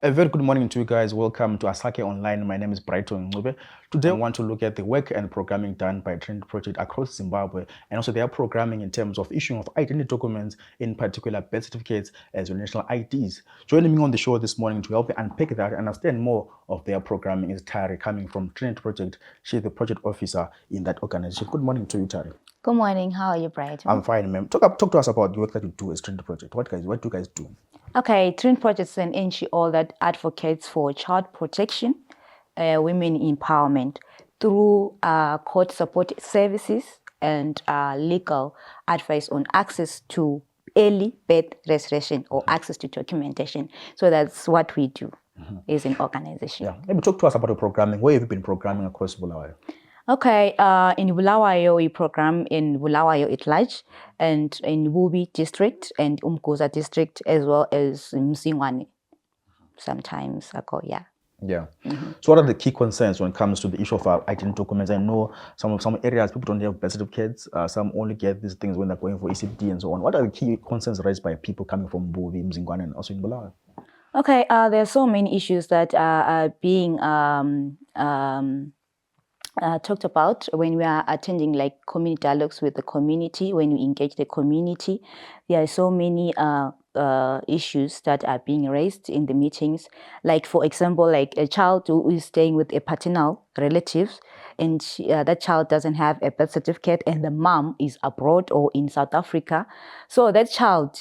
A very good morning to you guys. Welcome to Asake Online. My name is Brighton Ncube. Today I want to look at the work and programming done by Trinity Project across Zimbabwe, and also their programming in terms of issuing of identity documents, in particular birth certificates as well as national IDs. Joining me on the show this morning to help me unpack that and understand more of their programming is Tari, coming from Trinity Project. She's the project officer in that organization. Good morning to you, Tari. Good morning. How are you, Brighton? I'm fine, ma'am. Talk to us about the work that you do as Trinity Project. What do you guys do? Okay, Trinity Project is an NGO that advocates for child protection, women empowerment through court support services and legal advice on access to early birth registration or access to documentation. So that's what we do as an organization. Yeah, maybe talk to us about the programming. Where have you been programming across Bulawayo? Okay, in Bulawayo, we program in Bulawayo at large and in Wubi district and Umgoza district, as well as Msingwane sometimes ago, yeah. Yeah. So what are the key concerns when it comes to the issue of identity documents? I know some areas people don't have birth certificates. Some only get these things when they're going for ECD and so on. What are the key concerns raised by people coming from Buvi, Mzingwane, and also in Bulawayo? Okay, there are so many issues that are being talked about when we are attending like community dialogues with the community, when we engage the community. There are so many issues that are being raised in the meetings. Like, for example, like a child who is staying with a paternal relative and that child doesn't have a birth certificate and the mom is abroad or in South Africa. So that child,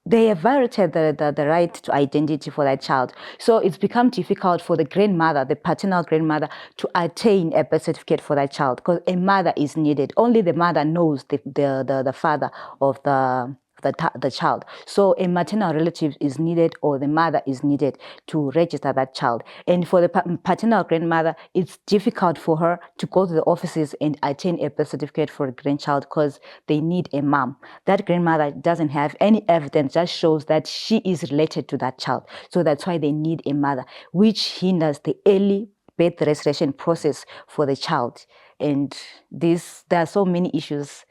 they have violated the right to identity for that child. So it's become difficult for the grandmother, the paternal grandmother, to attain a birth certificate for that child because a mother is needed. Only the mother knows the father of the child. So a maternal relative is needed or the mother is needed to register that child. And for the paternal grandmother, it's difficult for her to go to the offices and attain a birth certificate for a grandchild because they need a mom. That grandmother doesn't have any evidence that shows that she is related to that child. So that's why they need a mother, which hinders the early birth registration process for the child. And there are so many issues,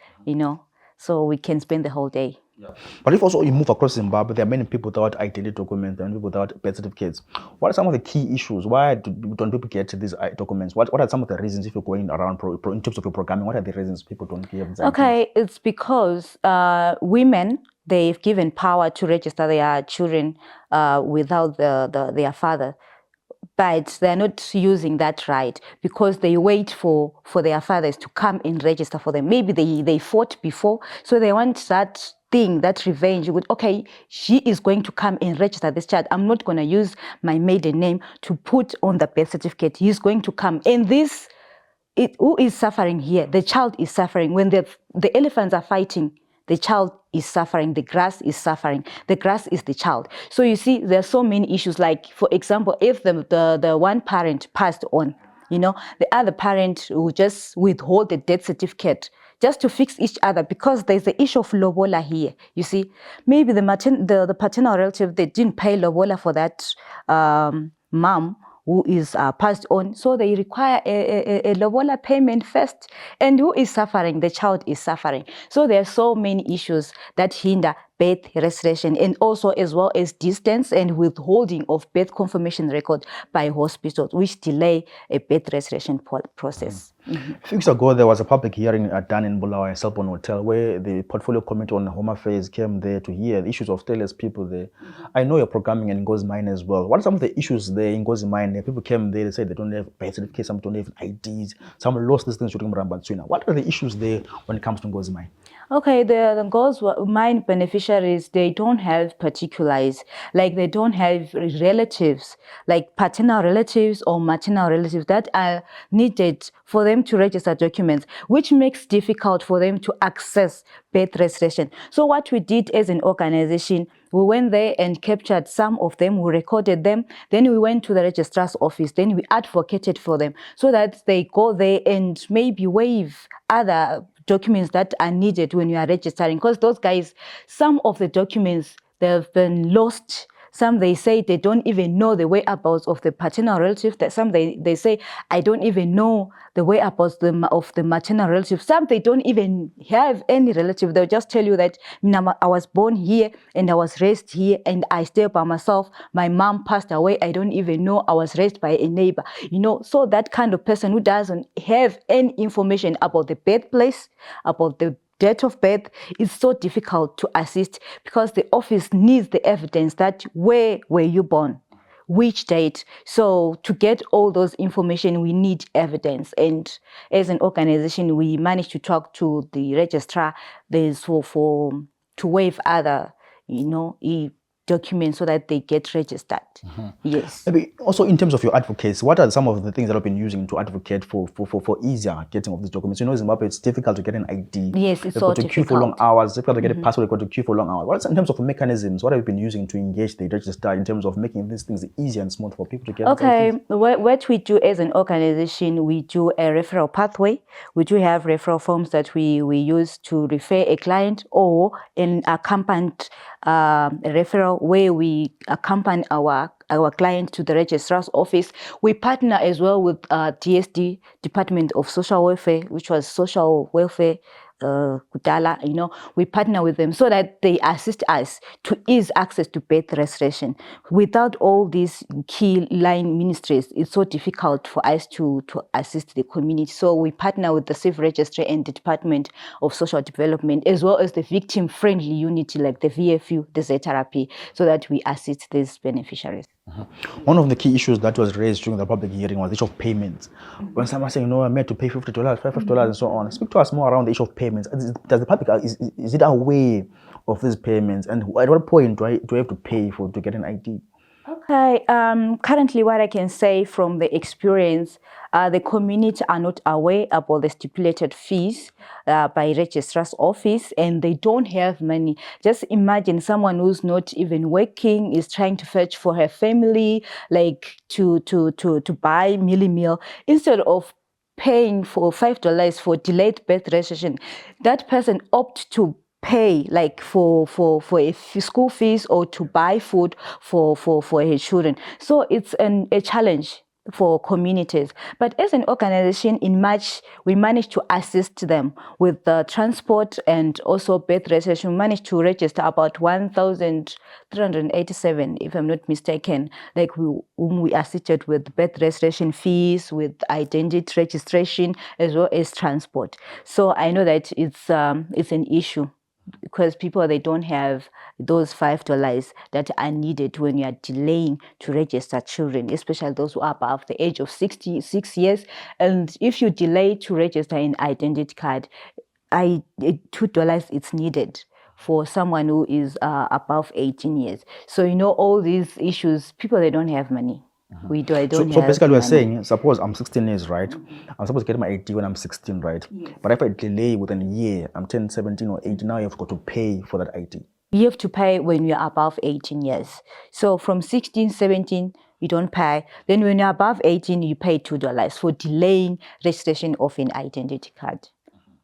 so we can spend the whole day. Yeah. But if also you move across Zimbabwe, there are many people without identity documents and people without birth certificates. What are some of the key issues? Why don't people get these documents? What are some of the reasons if you're going around in terms of your programming? What are the reasons people don't give these Okay, it's because women, they've given power to register their children without their father. But they're not using that right because they wait for their fathers to come and register for them. Maybe they fought before, so they want that thing, that revenge with, okay, she is going to come and register this child. I'm not going to use my maiden name to put on the birth certificate. He's going to come. And who is suffering here? The child is suffering. When the elephants are fighting, the child is suffering, the grass is suffering, the grass is the child. So you see, there are so many issues. Like, for example, if the one parent passed on, the other parent will just withhold the death certificate just to fix each other because there's the issue of lobola here. You see, maybe the paternal relative, they didn't pay lobola for that mom who is passed on. So they require a lobola payment first. And who is suffering? The child is suffering. So there are so many issues that hinder birth registration, and also as well as distance and withholding of birth confirmation record by hospitals, which delay a birth registration process. A few weeks ago, there was a public hearing done in Bulawayo Selborne Hotel where the Portfolio Committee on Home Affairs came there to hear the issues of stateless people there. I know you're programming in Ngozi Mine as well. What are some of the issues there in Ngozi Mine? People came there, they said they don't have birth certificates, some don't have IDs, some lost these things shooting Mrambatswina. What are the issues there when it comes to Ngozi Mine? Okay, the Ngozi Mine beneficiaries, they don't have particulars, like they don't have relatives, like paternal relatives or maternal relatives that are needed for them to register documents, which makes difficult for them to access birth registration. So what we did as an organization, we went there and captured some of them, we recorded them, then we went to the registrar's office, then we advocated for them so that they go there and maybe waive other documents that are needed when you are registering, because those guys, some of the documents, they've been lost, Some they say they don't even know the whereabouts of the paternal relative. That some they say I don't even know the whereabouts of the maternal relative. Some they don't even have any relative. They'll just tell you that I was born here and I was raised here and I stay by myself. My mom passed away. I don't even know I was raised by a neighbor. So that kind of person who doesn't have any information about the birthplace, about the date of birth, is so difficult to assist, because the office needs the evidence that where were you born, which date. So to get all those information, we need evidence. And as an organization, we managed to talk to the registrar. There's to waive other, documents so that they get registered. Yes. Maybe also in terms of your advocates, what are some of the things that have been using to advocate for easier getting of these documents? In Zimbabwe, it's difficult to get an ID. Yes, it's so difficult. To queue for long hours. It's difficult to get a password. You've got to queue for long hours. What's in terms of mechanisms? What have you been using to engage the registrar in terms of making these things easier and smooth for people to get? Okay, what we do as an organization, we do a referral pathway. We do have referral forms that we use to refer a client, or an accompanied referral where we accompany our client to the registrar's office. We partner as well with DSD, Department of Social Welfare, which was Social Welfare Kudala. We partner with them so that they assist us to ease access to birth registration. Without all these key line ministries, it's so difficult for us to assist the community. So we partner with the Civil Registry and the Department of Social Development, as well as the victim-friendly unity like the VFU, the Z-Therapy, so that we assist these beneficiaries. One of the key issues that was raised during the public hearing was the issue of payments. When someone saying, I made to pay $50, $5 and so on. Speak to us more around the issue of payments. Does the public, is it aware of these payments? And at what point do I have to pay to get an ID? Okay, currently what I can say from the experience, the community are not aware about the stipulated fees by registrar's office, and they don't have money. Just imagine someone who's not even working is trying to fetch for her family, like to buy meal. Instead of paying for $5 for delayed birth registration, that person opt to pay like for a school fees or to buy food for his children. So it's a challenge for communities. But as an organization, in March, we managed to assist them with the transport and also birth registration. We managed to register about 1,387, if I'm not mistaken, like whom we assisted with birth registration fees, with identity registration, as well as transport. So I know that it's an issue, because people, they don't have those $5 that are needed when you are delaying to register children, especially those who are above the age of 66 years. And if you delay to register an identity card, $2 it's needed for someone who is above 18 years. So all these issues, people, they don't have money. So basically we're saying, suppose I'm 16 years, right? I'm supposed to get my ID when I'm 16, right? Yes. But if I delay within a year, I'm 10, 17 or 18, now you have got to pay for that ID. You have to pay when you're above 18 years. So from 16, 17, you don't pay. Then when you're above 18, you pay $2 for delaying registration of an identity card.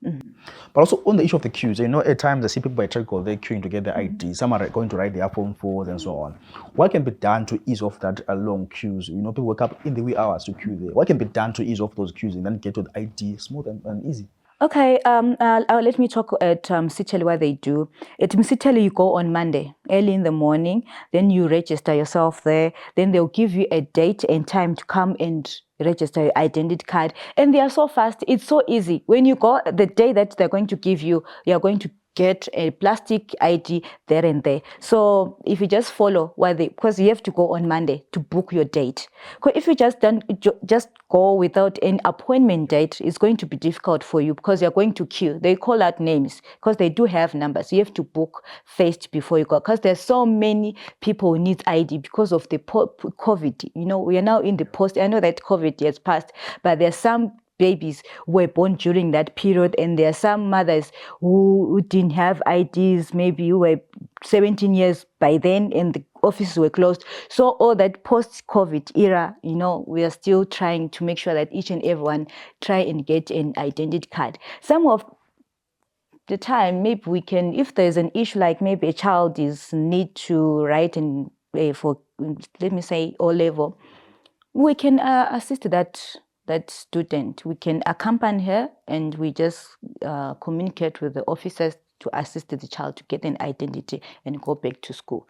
But also on the issue of the queues, at times I see people by trickle, they're queuing to get their ID. Some are going to write their phone phones and so on. What can be done to ease off that long queues? People wake up in the wee hours to queue there. What can be done to ease off those queues and then get to the ID smooth and easy? Okay, let me talk at Cite what they do. At Cite, you go on Monday, early in the morning, then you register yourself there. Then they'll give you a date and time to come and register your identity card. And they are so fast, it's so easy. When you go, the day that they're going to give you, you're going to get a plastic ID there and there. So if you just follow because you have to go on Monday to book your date. Because if you just go without an appointment date, it's going to be difficult for you, because you're going to queue. They call out names because they do have numbers. You have to book first before you go, because there's so many people who need ID because of the COVID. We are now in the post. I know that COVID has passed, but there's some babies were born during that period, and there are some mothers who didn't have IDs, maybe who were 17 years by then and the offices were closed. So all that post-COVID era, we are still trying to make sure that each and everyone try and get an identity card. Some of the time, maybe we can, if there's an issue like maybe a child need to write an for, let me say, O level, we can assist that student. We can accompany her, and we just communicate with the officers to assist the child to get an identity and go back to school.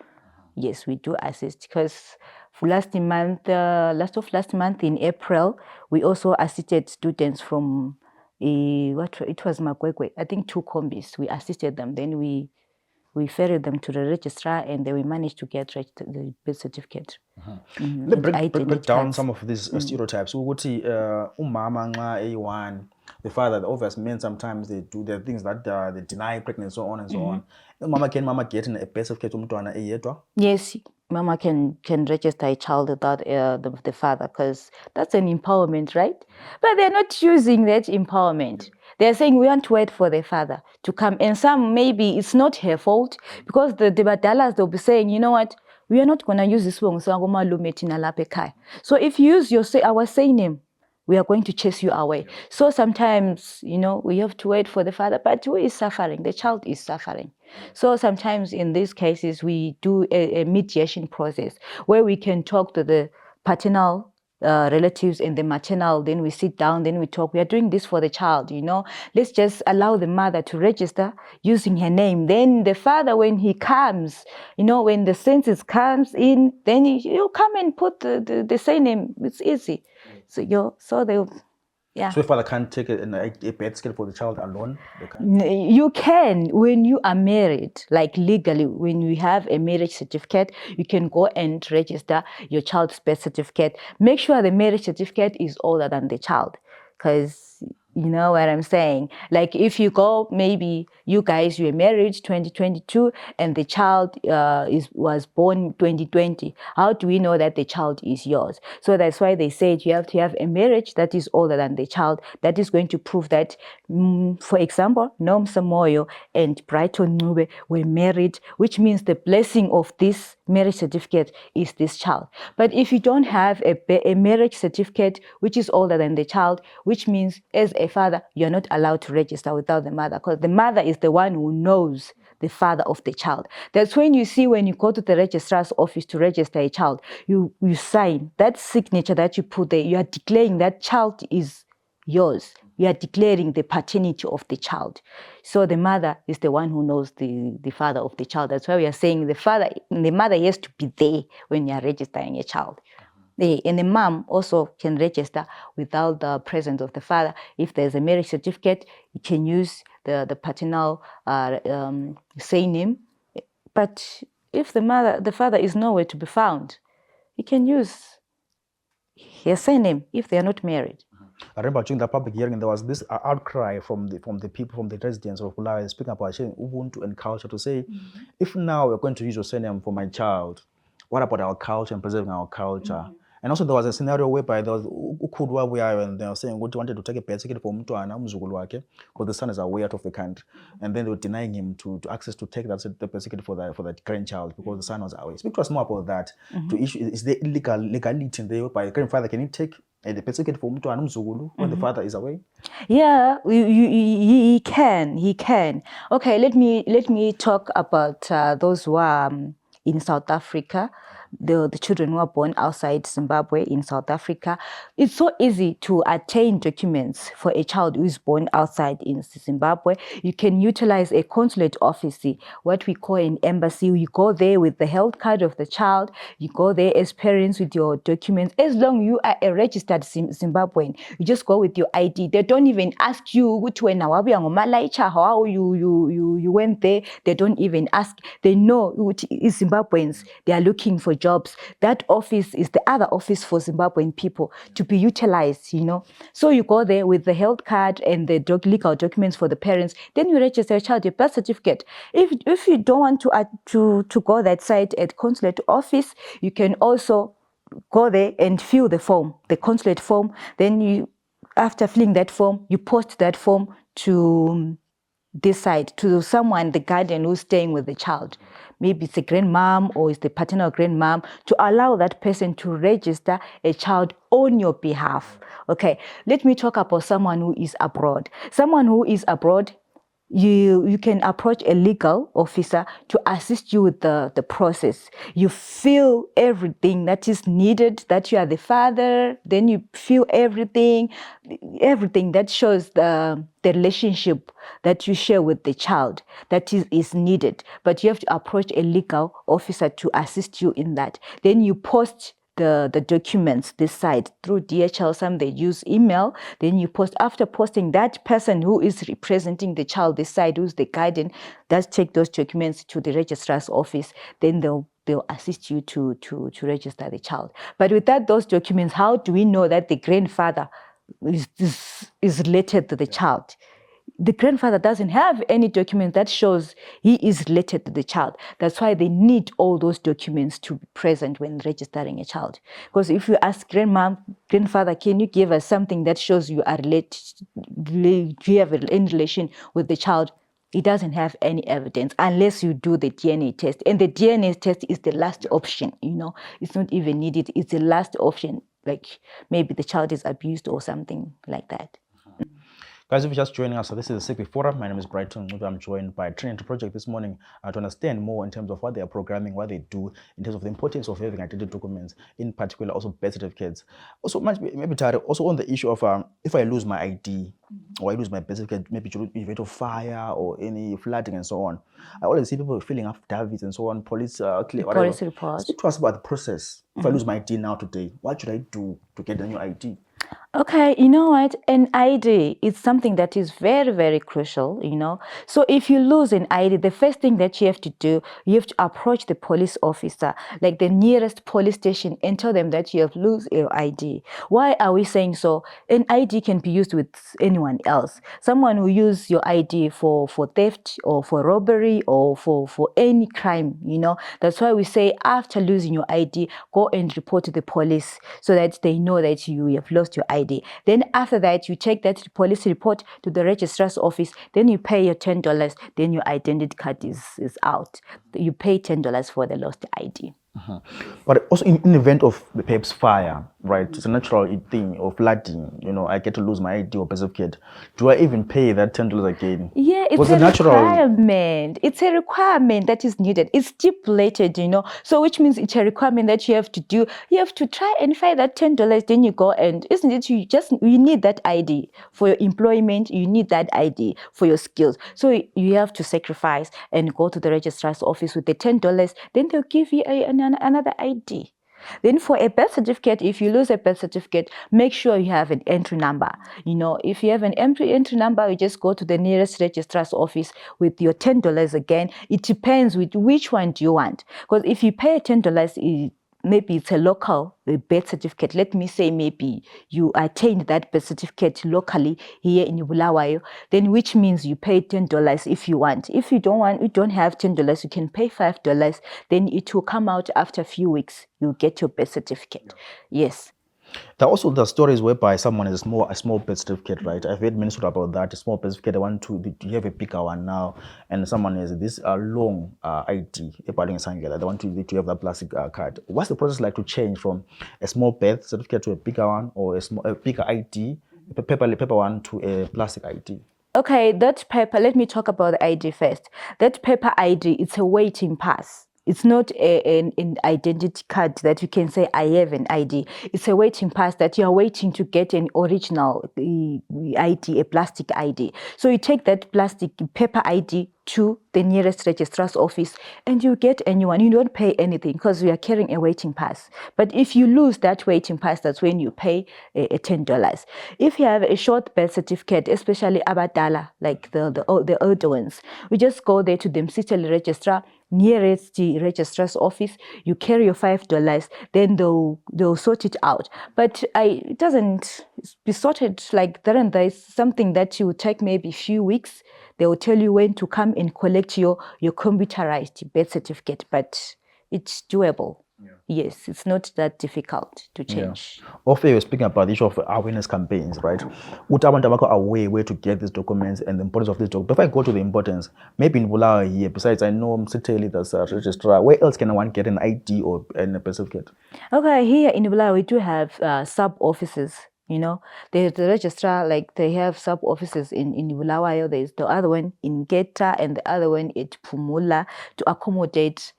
Yes, we do assist, because last month in April, we also assisted students from it was Makwekwe, I think 2 combis. We assisted them. Then we ferried them to the registrar, and then we managed to get the birth certificate. Let's break down some of these stereotypes. Ukuthi umama nxa eyi-1, the father, the obvious men, sometimes they do their things that they deny pregnancy, so on and so on. Mama get a birth certificate umntwana eyedwa? Yes, mama can register a child without the father, because that's an empowerment, right? But they're not using that empowerment. They're saying we want to wait for the father to come. And some, maybe it's not her fault, because the badalas, they'll be saying, you know what, we are not going to use this one. So if you use our surname, we are going to chase you away. So sometimes, we have to wait for the father, but who is suffering? The child is suffering. So sometimes in these cases, we do a mediation process where we can talk to the paternal relatives and the maternal, then we sit down, then we talk. We are doing this for the child, Let's just allow the mother to register using her name. Then the father, when he comes, when the census comes in, then you come and put the same name. It's easy. So they. Yeah. So if father can't take a birth certificate for the child alone? You can, when you are married, like legally, when you have a marriage certificate, you can go and register your child's birth certificate. Make sure the marriage certificate is older than the child, because you know what I'm saying? Like if you go, maybe you guys were married 2022 and the child was born 2020. How do we know that the child is yours? So that's why they said you have to have a marriage that is older than the child. That is going to prove that, for example, Nom Samoyo and Brighton Ncube were married, which means the blessing of this marriage certificate is this child. But if you don't have a marriage certificate which is older than the child, which means as a father, you're not allowed to register without the mother, because the mother is the one who knows the father of the child. That's when you see, when you go to the registrar's office to register a child, you sign that signature that you put there. You are declaring that child is yours. You are declaring the paternity of the child. So the mother is the one who knows the father of the child. That's why we are saying the mother has to be there when you are registering a child. And the mom also can register without the presence of the father. If there's a marriage certificate, you can use the paternal surname. But if the father is nowhere to be found, you can use his surname if they are not married. I remember during the public hearing, there was this outcry from the people, from the residents of Bulawayo, speaking about sharing Ubuntu and culture, to say, if now we're going to use your surname for my child, what about our culture and preserving our culture? And also there was a scenario whereby there was Ukudwa Buyayo, and they were saying what wanted to take a birth certificate for Mtuana Mzukulu wake, because the son is away out of the country, and then they were denying him to access to take that birth certificate for that grandchild because the son was away. Speak to us more about that. To issue, is there legality in there whereby the grandfather can take the birth certificate for Mtuana Mzukulu when the father is away? Yeah, he can. Okay, let me talk about those who are in South Africa. The children who are born outside Zimbabwe, in South Africa. It's so easy to attain documents for a child who is born outside in Zimbabwe. You can utilize a consulate office, what we call an embassy. You go there with the health card of the child. You go there as parents with your documents. As long as you are a registered Zimbabwean, you just go with your ID. They don't even ask you which way how you went there. They don't even ask. They know which is Zimbabweans. They are looking for jobs. That office is the other office for Zimbabwean people to be utilized, So you go there with the health card and the legal documents for the parents. Then you register your child, your birth certificate. If you don't want to go that side at consulate office, you can also go there and fill the form, the consulate form. Then after filling that form, you post that form to this side, to someone, the guardian who's staying with the child. Maybe it's a grandmom or it's the paternal grandmom, to allow that person to register a child on your behalf. Okay, let me talk about someone who is abroad. Someone who is abroad, you can approach a legal officer to assist you with the process. You feel everything that is needed, that you are the father, then you feel everything that shows the relationship that you share with the child that is needed. But you have to approach a legal officer to assist you in that. Then you post the documents this side through DHL. Some they use email. Then you post. After posting, that person who is representing the child this side, who's the guardian, does take those documents to the registrar's office. Then they'll assist you to register the child. But without those documents, how do we know that the grandfather is related to the child? The grandfather doesn't have any document that shows he is related to the child. That's why they need all those documents to be present when registering a child. Because if you ask grandfather, can you give us something that shows you are related, you have any relation with the child? He doesn't have any evidence unless you do the DNA test. And the DNA test is the last option, It's not even needed. It's the last option. Like maybe the child is abused or something like that. Guys, if you're just joining us, so this is the Cite View Forum. My name is Brighton Ncube. I'm joined by Trinity Project this morning to understand more in terms of what they are programming, what they do, in terms of the importance of having identity documents, in particular also birth certificates. Also, maybe Tari, also on the issue of if I lose my ID or I lose my birth certificate, maybe due to event of fire or any flooding and so on. I always see people filling affidavits and so on, police police reports. Speak to us about the process. If I lose my ID now today, what should I do to get a new ID? Okay, you know what? An ID is something that is very, very crucial, So if you lose an ID, the first thing that you have to do, you have to approach the police officer, like the nearest police station, and tell them that you have lost your ID. Why are we saying so? An ID can be used with anyone else. Someone who uses your ID for theft or for robbery or for any crime, That's why we say after losing your ID, go and report to the police so that they know that you have lost your ID. Then after that, you take that police report to the registrar's office. Then you pay your $10. Then your identity card is out. You pay $10 for the lost ID. But also in the event of perhaps fire, right? It's a natural thing, or flooding, I get to lose my ID or birth certificate. Do I even pay that $10 again? Yeah, it's a requirement. It's a requirement that is needed. It's stipulated, So which means it's a requirement that you have to do. You have to try and find that $10. Then you go and, isn't it? You need that ID for your employment. You need that ID for your skills. So you have to sacrifice and go to the registrar's office with the $10. Then they'll give you another ID. Then for a birth certificate, if you lose a birth certificate, make sure you have an entry number. If you have an entry number, you just go to the nearest registrar's office with your $10 again. It depends with which one do you want. Because if you pay $10, maybe it's a local birth certificate. Let me say maybe you attained that birth certificate locally here in Bulawayo, then which means you pay $10 if you want. If you don't have $10, you can pay $5. Then it will come out after a few weeks. You get your birth certificate. Yes. There are also the stories whereby someone has a small birth certificate, right? I've heard many stories about that. A small birth certificate, you have a bigger one now, and someone has this long ID, they want to have that plastic card. What's the process like to change from a small birth certificate to a bigger one, or a bigger ID, a paper one to a plastic ID? Okay, that paper, let me talk about the ID first. That paper ID, it's a waiting pass. It's not an identity card that you can say, I have an ID. It's a waiting pass that you are waiting to get an original ID, a plastic ID. So you take that plastic paper ID to the nearest registrar's office and you get a new one. You don't pay anything because you are carrying a waiting pass. But if you lose that waiting pass, that's when you pay a $10. If you have a short birth certificate, especially abadala, like the older ones, we just go there to the city registrar, nearest the registrar's office, you carry your $5, then they'll sort it out. But it doesn't be sorted like that, and there is something that you will take maybe a few weeks. They will tell you when to come and collect your computerized birth certificate, but it's doable. Yeah. Yes, it's not that difficult to change. Yeah. Often you're speaking about the issue of awareness campaigns, right? Would I want to aware where to get these documents and the importance of these documents? Before I go to the importance, maybe in Bulawayo here, besides I know Msiteli, there's a registrar, where else can one get an ID or a birth certificate? Okay, here in Bulawayo we do have sub-offices. There's the registrar, like they have sub offices in Bulawayo, there's the other one in Geta and the other one at Pumula to accommodate,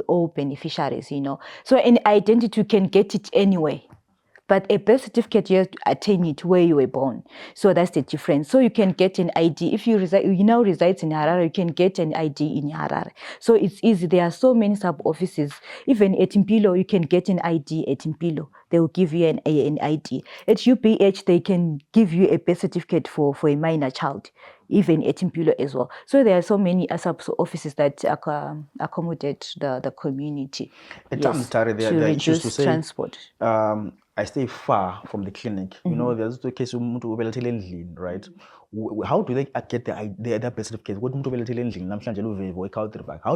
all beneficiaries, So an identity, you can get it anyway. But a birth certificate, you have to attain it where you were born. So that's the difference. So you can get an ID. If you now reside in Harare, you can get an ID in Harare. So it's easy. There are so many sub-offices. Even at Mpilo, you can get an ID at Mpilo. They will give you an ID. At UPH, they can give you a birth certificate for a minor child, even at Mpilo as well. So there are so many sub-offices that accommodate the community. At times, Tari, there are issues to say, transport. I stay far from the clinic. There's the case of right? How do they get their birth certificate? What how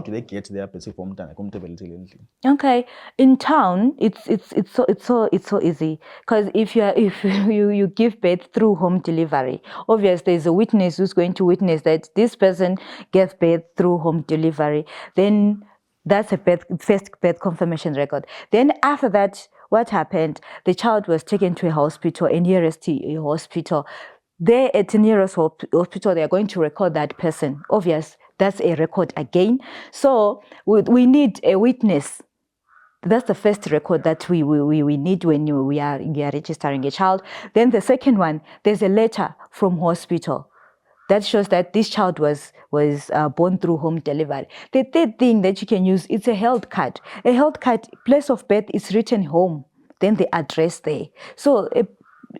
do they get their birth certificate? Okay, in town, it's so easy, because if you give birth through home delivery, obviously there's a witness who's going to witness that this person gave birth through home delivery. Then that's a first birth confirmation record. Then after that, what happened? The child was taken to a hospital, a nearest hospital. There at the nearest hospital, they are going to record that person. Obvious, that's a record again. So we need a witness. That's the first record that we need when we are registering a child. Then the second one, there's a letter from hospital that shows that this child was born through home delivery. The third thing that you can use is a health card. A health card, place of birth is written home, then the address there. So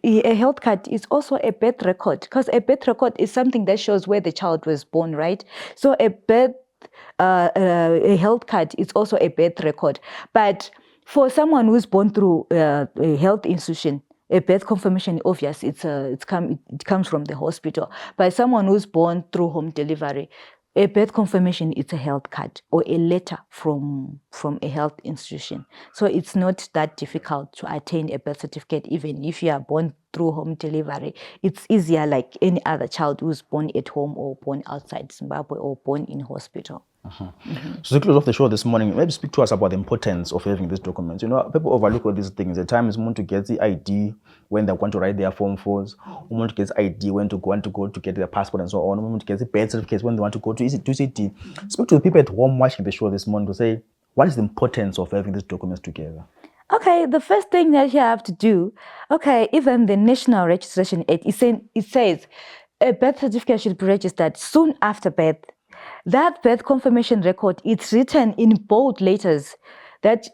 a health card is also a birth record, because a birth record is something that shows where the child was born, right? So a health card is also a birth record. But for someone who's born through a health institution, a birth confirmation, obvious, it comes from the hospital. But someone who's born through home delivery, a birth confirmation is a health card or a letter from a health institution. So it's not that difficult to attain a birth certificate, even if you are born through home delivery. It's easier like any other child who's born at home or born outside Zimbabwe or born in hospital. So to close off the show this morning, maybe speak to us about the importance of having these documents. People overlook all these things. At times, want to get the ID when they want to write their Form 4s, want to get the ID when they want to go to get their passport and so on, want to get the birth certificates when they want to go to CT. Speak to the people at home watching the show this morning to say, what is the importance of having these documents together? Okay, the first thing that you have to do, even the National Registration Act, it says a birth certificate should be registered soon after birth. That birth confirmation record, it's written in bold letters that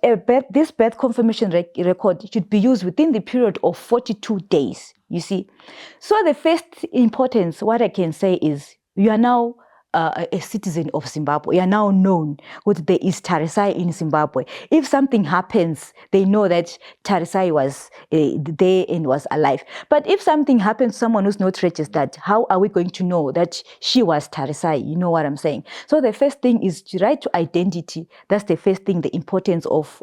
this birth confirmation record should be used within the period of 42 days, you see. So the first importance, what I can say is, you are now a citizen of Zimbabwe. You are now known what there is Tarisai in Zimbabwe. If something happens, they know that Tarisai was there and was alive. But if something happens to someone who's not registered, how are we going to know that she was Tarisai? You know what I'm saying? So the first thing is to write to identity. That's the first thing, the importance of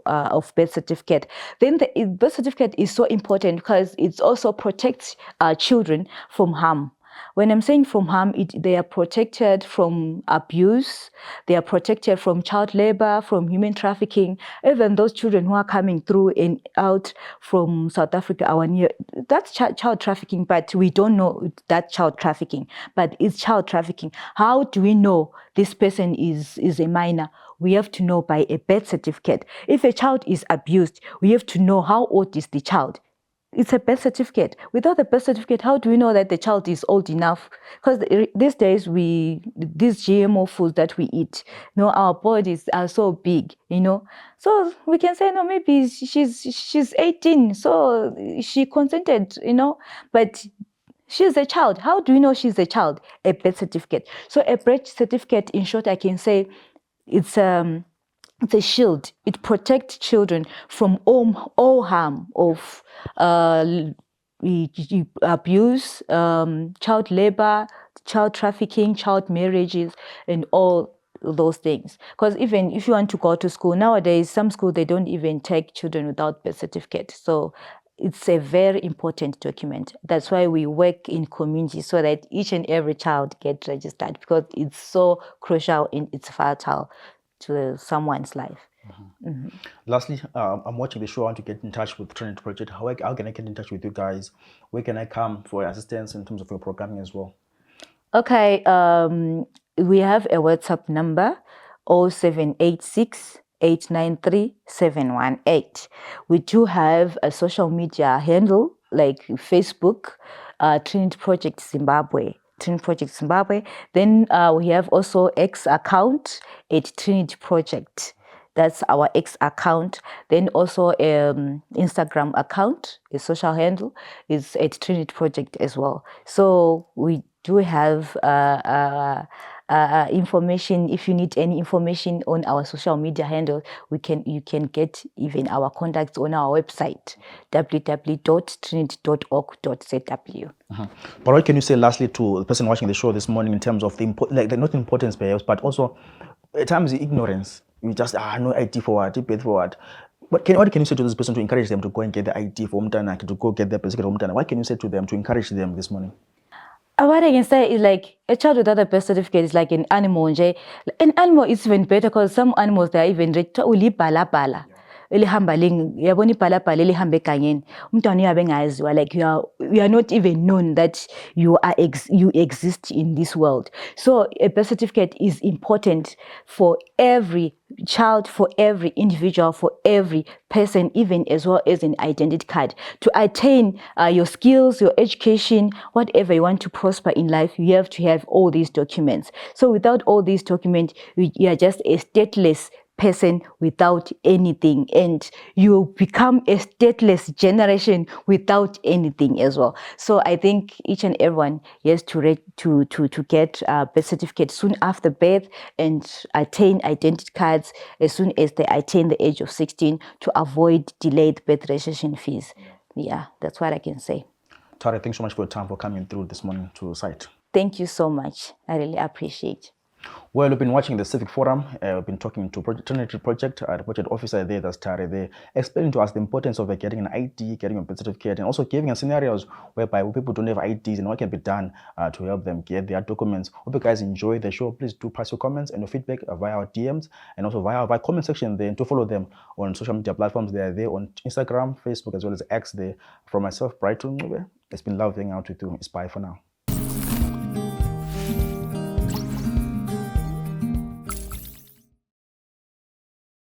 birth certificate. Then the birth certificate is so important because it also protects children from harm. When I'm saying from harm, they are protected from abuse, they are protected from child labor, from human trafficking. Even those children who are coming through and out from South Africa, that's child trafficking, but we don't know that child trafficking, but it's child trafficking. How do we know this person is a minor? We have to know by a birth certificate. If a child is abused, we have to know how old is the child. It's a birth certificate. Without a birth certificate, how do we know that the child is old enough? Because these days, these GMO foods that we eat, our bodies are so big, So we can say, no, maybe she's 18, so she consented, but she's a child. How do we know she's a child? A birth certificate. So a birth certificate, in short, I can say, it's a shield. It protects children from all harm of abuse, child labor, child trafficking, child marriages, and all those things. Because even if you want to go to school nowadays, some schools, they don't even take children without birth certificate. So it's a very important document. That's why we work in community, so that each and every child gets registered, because it's so crucial and it's vital to someone's life. Lastly, I'm watching the show. I want to get in touch with Trinity Project. How can I get in touch with you guys? Where can I come for assistance in terms of your programming as well? Okay, we have a WhatsApp number 0786 893 718. We do have a social media handle like Facebook, Trinity Project Zimbabwe. Trinity Project Zimbabwe. Then we have also X account at Trinity Project. That's our X account. Then also Instagram account, a social handle, is at Trinity Project as well. So we do have information. If you need any information on our social media handle, you can get even our contacts on our website www.trinity.org.zw. But what can you say lastly to the person watching the show this morning in terms of the not importance perhaps, but also at times the ignorance? You just no ID for what, paid for what. What can you say to this person to encourage them to go and get the ID for Umtana, to go get their certificate of Umtana? What can you say to them to encourage them this morning? What I can say is like a child without a birth certificate is like an animal. An animal is even better because some animals they are even bala. Yaboni pala hambe kanyen. Like you are not even known that you exist in this world. So a birth certificate is important for every child, for every individual, for every person, even as well as an identity card. To attain your skills, your education, whatever you want to prosper in life, you have to have all these documents. So without all these documents, you are just a stateless person without anything, and you become a stateless generation without anything as well. So I think each and everyone has to get a birth certificate soon after birth and attain identity cards as soon as they attain the age of 16 to avoid delayed birth registration fees. Yeah, that's what I can say. Tara, thanks so much for your time for coming through this morning to Cite. Thank you so much. I really appreciate. Well, we've been watching the Civic Forum. We've been talking to Trinity Project, the project officer there, that's Tari there, explaining to us the importance of getting an ID, getting a birth certificate, and also giving us scenarios whereby people don't have IDs and what can be done to help them get their documents. Hope you guys enjoy the show. Please do pass your comments and your feedback via our DMs and also via our comment section there, and to follow them on social media platforms. They are there on Instagram, Facebook, as well as X there. From myself, Brighton Ncube, it's been lovely hanging out with you. It's bye for now.